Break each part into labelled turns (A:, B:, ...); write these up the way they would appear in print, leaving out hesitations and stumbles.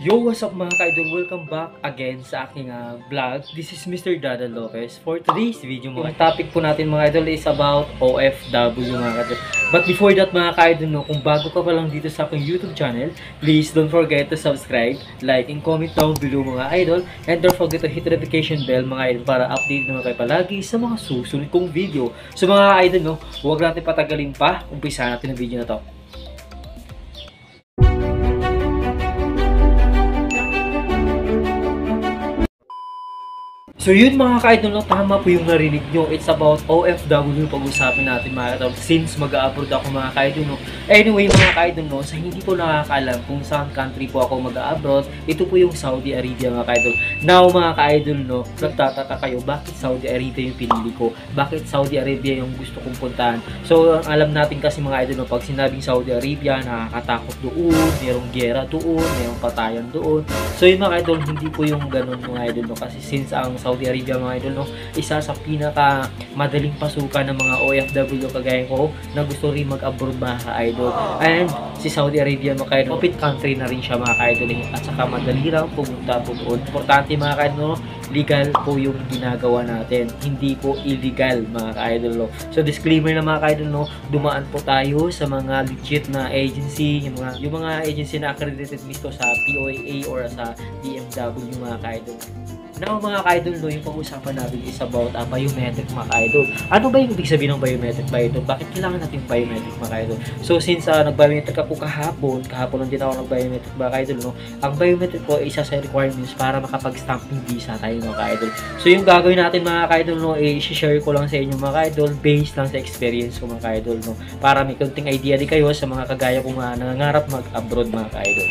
A: Yo, what's up mga ka-idol? Welcome back again sa aking vlog. This is Mr. Dada Lopez. For today's video, mga topic po natin mga idol is about OFW mga ka-idol. But before that mga ka-idol, no, kung bago ka pa lang dito sa aking YouTube channel, please don't forget to subscribe, like, and comment down below mga idol. And don't forget to hit the notification bell mga idol para update naman kayo palagi sa mga susunod kong video. So mga idol, no, huwag natin patagalin pa. Umpisa natin ang video na to. So yun mga ka-idol, no, tama po yung narinig nyo. It's about OFW pag-usapin natin mga ka-idol. Since mag-a-abroad ako mga ka-idol, no. Anyway mga ka-idol, no, sa hindi po nakakaalam kung saan country po ako mag-a-abroad, ito po yung Saudi Arabia mga ka-idol. Now mga ka-idol, no, nagtataka kayo, bakit Saudi Arabia yung pinili ko? Bakit Saudi Arabia yung gusto kong puntahan? So alam natin kasi mga idol, no, pag sinabing Saudi Arabia, nakakatakot doon, merong gera doon, merong patayan doon. So yun mga idol, hindi po yung ganun mga idol, no, kasi since ang Saudi Arabia mga idol, no, isa sa pinaka madaling pasukan ng mga OFW kagaya ko na gusto rin mag-abroad mga idol. And si Saudi Arabia mga idol, open country na rin siya mga idol, at saka madali lang pumunta po doon. Importante mga idol, no, legal po yung ginagawa natin, hindi po illegal mga idol, no. So disclaimer na mga idol, no, dumaan po tayo sa mga legit na agency, yung mga agency na accredited dito sa POAA or sa DMW mga idol. Now mga ka-idol, no, yung pag-usapan natin is about biometric mga ka-idol. Ano ba yung ibig sabihin ng biometric ba ito? Bakit kailangan natin biometric mga ka-idol? So since nag-biometric ako kahapon lang din ako nag-biometric mga ka-idol, no? Ang biometric ko ay isa sa requirements para makapag-stamping visa tayo mga ka-idol. So yung gagawin natin mga ka-idol, no, i-share ko lang sa inyo mga ka-idol based lang sa experience ko mga ka-idol, no? Para may konting idea din kayo sa mga kagaya kong nangangarap mag-abroad mga ka-idol.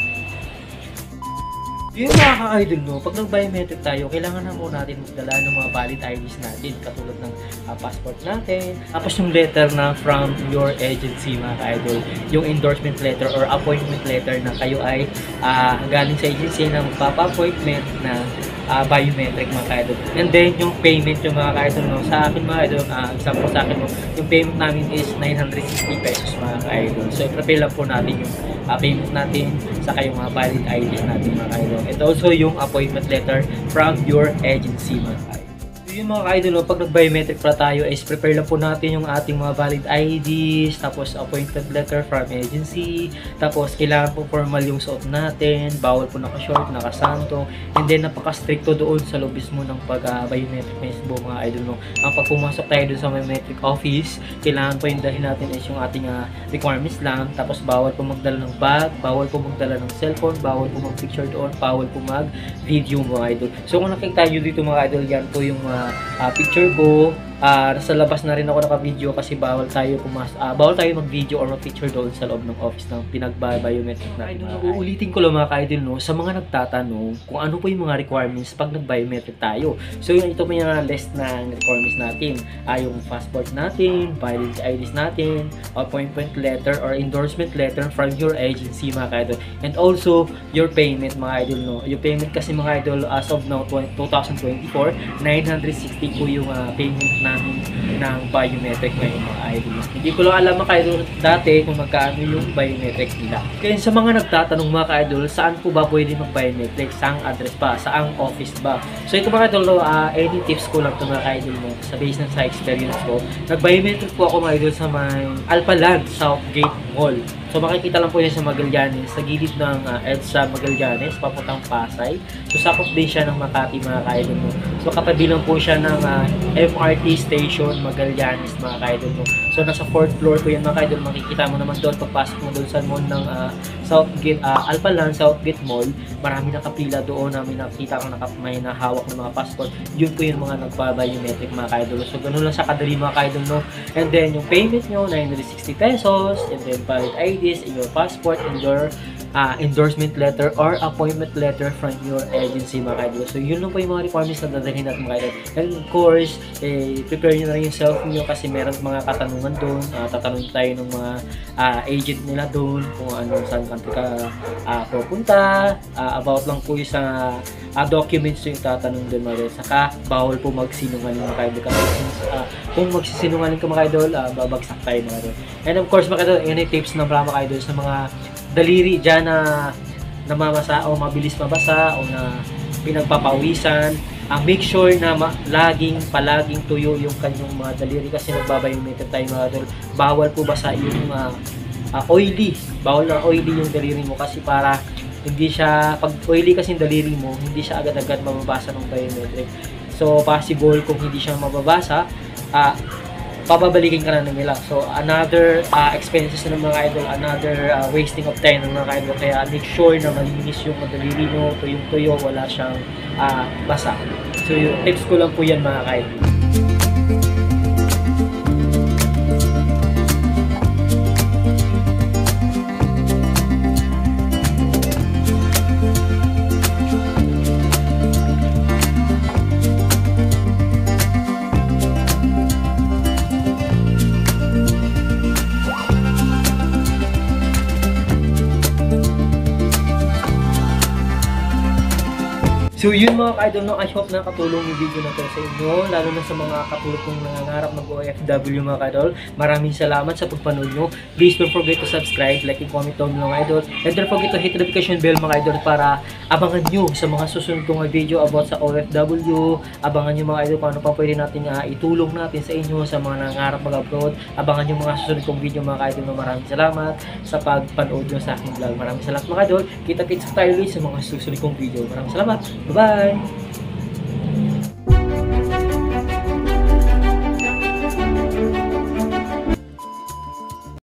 A: Yung mga ka-idol, no, pag nag-biometric tayo, kailangan na muna natin magdala ng mga valid IDs natin, katulad ng passport natin, tapos yung letter na from your agency mga ka-idol, yung endorsement letter or appointment letter na kayo ay galing sa agency na magpapa-appointment na biometric mga ka-idol. And then yung payment yung mga ka-idol, no, sa akin mga idol, example sa akin, no, yung payment namin is 960 pesos mga ka-idol. So i-prepare lang po natin yung payment natin sa kayong mga valid IDs natin mga ka-idol. And also yung appointment letter from your agency mga ka-idol. So yung mga ka-idol, no, pag nag-biometric pa tayo is prepare lang po natin yung ating mga valid IDs, tapos appointment letter from agency, tapos kailangan po formal yung suot natin, bawal po naka-short, naka-santo, and then napaka-stricto doon sa loob mismo ng pag-biometric mismo mga idol, no. Ang pag pumasok tayo doon sa biometric office, kailangan po yung dalhin natin is yung ating requirements lang, tapos bawal po magdala ng bag, bawal po magdala ng cellphone, bawal po mag-picture doon, bawal po mag-video mga idol. So kung nakikita nyo dito mga idol, yan po yung picture ko. Nasa labas na rin ako naka-video kasi bawal tayo mag-video or mag-picture doon sa loob ng office ng pinag-biometric natin. Uulitin ko lang mga ka-idol, no, sa mga nagtatanong kung ano po yung mga requirements pag nag-biometric tayo. So ito po yung list ng requirements natin. Yung passport natin, valid IDs natin, appointment letter or endorsement letter from your agency mga ka-idol. And also your payment mga idol, no. Yung payment kasi mga idol, as of now 2024, 960 po yung payment namin ng biometric ngayon mga idol. Hindi ko lang alam mga idol dati kung magkano yung biometric nila. Kaya sa mga nagtatanong mga idol, saan po ba pwede mag-biometric? Saang address ba? Saang office ba? So ito mga idol, any tips ko lang ito mga idol mo sa base ng sa experience ko. Nag-biometric po ako mga idol sa may Alpaland Southgate Mall. So makikita lang po yan sa Magallanes, sa gilid ng EDSA Magallanes, papuntang Pasay. So sakop din siya ng Makati mga ka-idol mo. So katabi lang po siya ng MRT station Magallanes mga ka-idol mo. So nasa 4th floor po yan mga ka-idol. Makikita mo naman doon pagpasok mo doon sa mall ng Southgate, Alpaland Southgate Mall. Marami nakapila doon, namin nakita ko may nahawak ng mga passport. Yun po yung mga nagpa-biometric mga ka-idol. So ganun lang sa kadali mga ka-idol, no. And then yung payment nyo 960 pesos, and then valid IDs in your passport and your endorsement letter or appointment letter from your agency mga ka-idol. So yun lang po yung mga requirements na dadalhin natin mga ka-idol. And of course, prepare nyo na rin yung self nyo kasi meron mga katanungan doon. Tatanungin tayo ng mga agent nila doon kung ano, saan country ka pupunta, about lang po yung sa documents yung tatanong doon mga ka-idol. Saka bawal po magsinungaling mga ka-idol kasi kung magsisinungaling ka mga ka-idol, babagsak tayo mga ka-idol. And of course mga ka-idol, yun ay tips ng mga ka-idol sa mga daliri dyan na namamasa o mabilis mabasa o na pinagpapawisan. Make sure na palaging tuyo yung kanyang mga daliri kasi nagbabayometer tayo mga idol. Bawal po basa yung oily. Bawal na oily yung daliri mo kasi para hindi siya, pag oily kasi yung daliri mo, hindi siya agad-agad mababasa ng biometric. So, possible kung hindi siya mababasa, pababalikin ka na nila. So, another expenses ng mga idol, another wasting of time ng mga idol. Kaya make sure na malinis yung daliri mo, tuyong-tuyo, wala siyang basa. So, yung tips ko lang po yan mga idol. So yun mga ka-idol, no, I hope na katulong yung video na to sa inyo, lalo na sa mga katulad kong nangangarap mag-OFW mga ka-idol. Maraming salamat sa pagpanood nyo. Please don't forget to subscribe, like, and comment down below mga idol. And don't forget to hit the notification bell mga idol para abangan nyo sa mga susunod kong video about sa OFW. Abangan nyo mga idol kung ano pa pwede natin itulong natin sa inyo sa mga nangangarap mag-abroad. Abangan nyo mga susunod kong video mga ka-idol. Maraming salamat sa pagpanood nyo sa aking vlog. Maraming salamat mga idol. Kita-kits tayo ulit sa mga susunod kong video. Maraming salamat. Bye-bye!